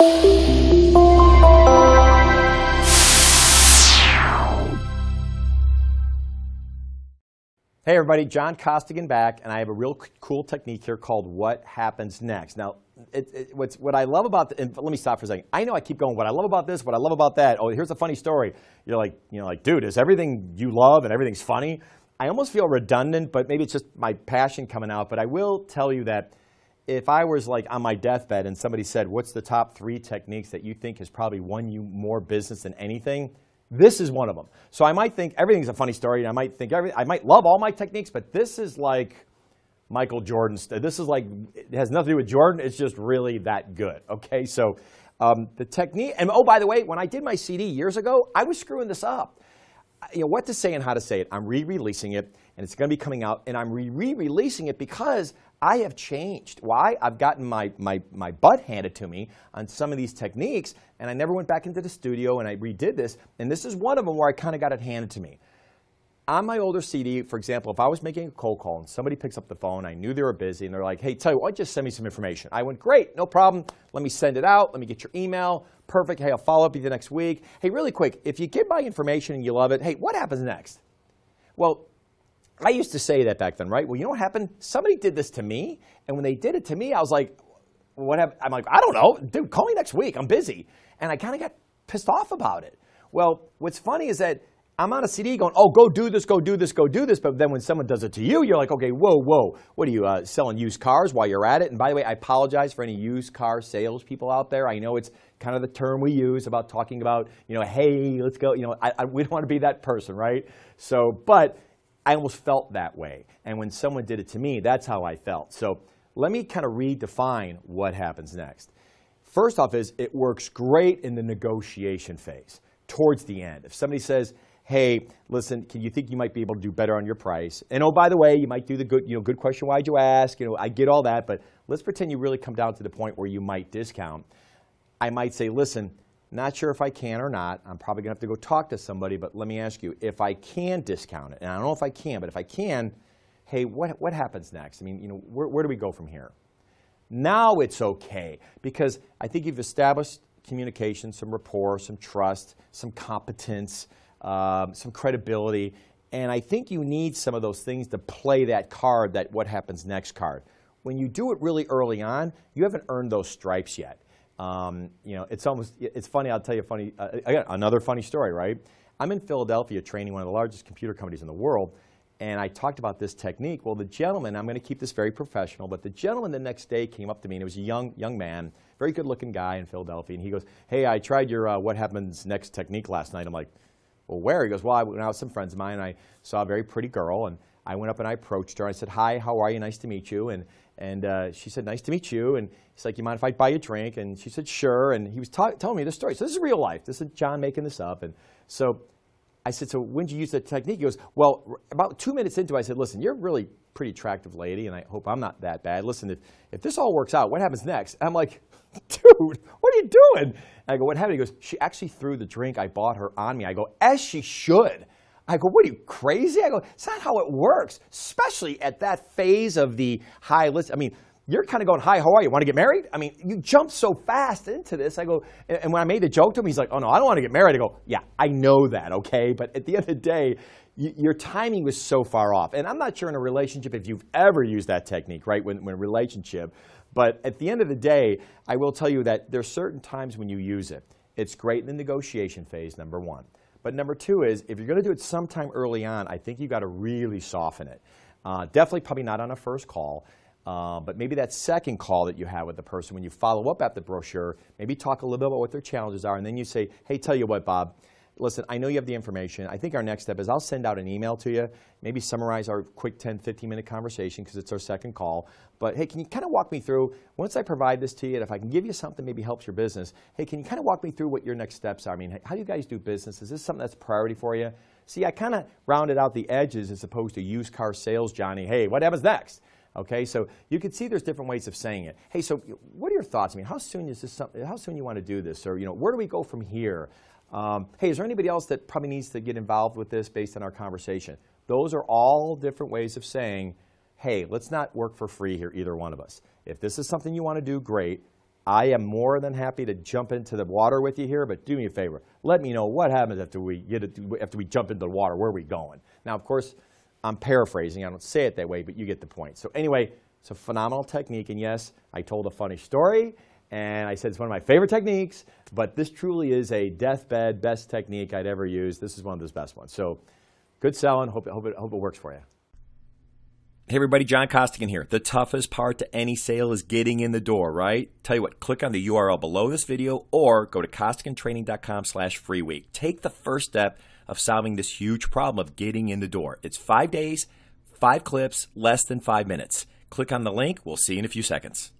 Hey everybody, John Costigan back, and I have a real cool technique here called What Happens Next. Now, what I love about, and let me stop for a second. I know I keep going, what I love about this, what I love about that. Oh, here's a funny story. You're like, dude, is everything you love and everything's funny? I almost feel redundant, but maybe it's just my passion coming out. But I will tell you that if I was like on my deathbed and somebody said, what's the top 3 techniques that you think has probably won you more business than anything? This is one of them. So I might think everything's a funny story, and I might think I might love all my techniques, but this is like Michael Jordan's. This is like, it has nothing to do with Jordan. It's just really that good. Okay, so the technique, and oh, by the way, when I did my CD years ago, I was screwing this up. What to say and how to say it. I'm re-releasing it, and it's going to be coming out, and I'm re-releasing it because I have changed. Why? I've gotten my butt handed to me on some of these techniques, and I never went back into the studio, and I redid this, and this is one of them where I kind of got it handed to me. On my older CD, for example, if I was making a cold call and somebody picks up the phone, I knew they were busy, and they're like, hey, tell you what, just send me some information. I went, great, no problem. Let me send it out. Let me get your email. Perfect. Hey, I'll follow up with you next week. Hey, really quick, if you get my information and you love it, hey, what happens next? Well, I used to say that back then, right? Well, you know what happened? Somebody did this to me, and when they did it to me, I was like, what happened? I'm like, I don't know. Dude, call me next week. I'm busy. And I kind of got pissed off about it. Well, what's funny is that I'm on a CD going, oh, go do this, go do this, go do this. But then when someone does it to you, you're like, okay, whoa, whoa. What are you, selling used cars while you're at it? And by the way, I apologize for any used car salespeople out there. I know it's kind of the term we use about talking about, hey, let's go. We don't want to be that person, right? So, but I almost felt that way. And when someone did it to me, that's how I felt. So let me kind of redefine what happens next. First off is it works great in the negotiation phase, towards the end. If somebody says, hey, listen, you think you might be able to do better on your price? And oh, by the way, you might do the good question, why'd you ask? I get all that, but let's pretend you really come down to the point where you might discount. I might say, listen, not sure if I can or not. I'm probably going to have to go talk to somebody, but let me ask you, if I can discount it, and I don't know if I can, but if I can, hey, what happens next? I mean, where do we go from here? Now it's okay, because I think you've established communication, some rapport, some trust, some competence, some credibility, and I think you need some of those things to play that card, that what happens next card. When you do it really early on, you haven't earned those stripes yet. It's funny, I'll tell you another funny story, right? I'm in Philadelphia training one of the largest computer companies in the world, and I talked about this technique. Well, the gentleman, I'm going to keep this very professional, but the gentleman the next day came up to me, and it was a young man, very good-looking guy in Philadelphia, and he goes, hey, I tried your what happens next technique last night. I'm like, well, where? He goes, well, I went out with some friends of mine, and I saw a very pretty girl, and I went up and I approached her. I said, hi, how are you? Nice to meet you. And she said, nice to meet you. And he's like, you mind if I buy you a drink? And she said, sure. And he was telling me this story. So this is real life. This is John making this up. And so I said, so when did you use that technique? He goes, well, about 2 minutes into it, I said, listen, you're a really pretty attractive lady, and I hope I'm not that bad. Listen, if this all works out, what happens next? I'm like, dude, what are you doing? And I go, what happened? He goes, she actually threw the drink I bought her on me. I go, as she should. I go, what are you, crazy? I go, it's not how it works, especially at that phase of the high list. I mean, you're kind of going, hi, how are you? Want to get married? I mean, you jump so fast into this. I go, and when I made the joke to him, he's like, oh, no, I don't want to get married. I go, yeah, I know that, okay? But at the end of the day, your timing was so far off. And I'm not sure in a relationship if you've ever used that technique, right, when a relationship. But at the end of the day, I will tell you that there's certain times when you use it. It's great in the negotiation phase, number one. But number two is, if you're going to do it sometime early on, I think you've got to really soften it. Definitely probably not on a first call, but maybe that second call that you have with the person, when you follow up at the brochure, maybe talk a little bit about what their challenges are, and then you say, hey, tell you what, Bob, listen, I know you have the information. I think our next step is I'll send out an email to you, maybe summarize our quick 10, 15-minute conversation because it's our second call. But, hey, can you kind of walk me through, once I provide this to you, and if I can give you something maybe helps your business, hey, can you kind of walk me through what your next steps are? I mean, how do you guys do business? Is this something that's a priority for you? See, I kind of rounded out the edges as opposed to used car sales, Johnny. Hey, what happens next? Okay, so you can see there's different ways of saying it. Hey, so what are your thoughts? I mean, how soon is this? How soon you want to do this? Or, where do we go from here? Hey, is there anybody else that probably needs to get involved with this based on our conversation? Those are all different ways of saying, hey, let's not work for free here, either one of us. If this is something you want to do, great. I am more than happy to jump into the water with you here, but do me a favor. Let me know what happens after we jump into the water. Where are we going? Now, of course, I'm paraphrasing. I don't say it that way, but you get the point. So anyway, it's a phenomenal technique. And yes, I told a funny story, and I said it's one of my favorite techniques, but this truly is a deathbed best technique I'd ever used. This is one of those best ones. So good selling. Hope it works for you. Hey everybody, John Costigan here. The toughest part to any sale is getting in the door, right? Tell you what, click on the URL below this video or go to costigantraining.com/free week. Take the first step of solving this huge problem of getting in the door. It's 5 days, 5 clips, less than 5 minutes. Click on the link. We'll see you in a few seconds.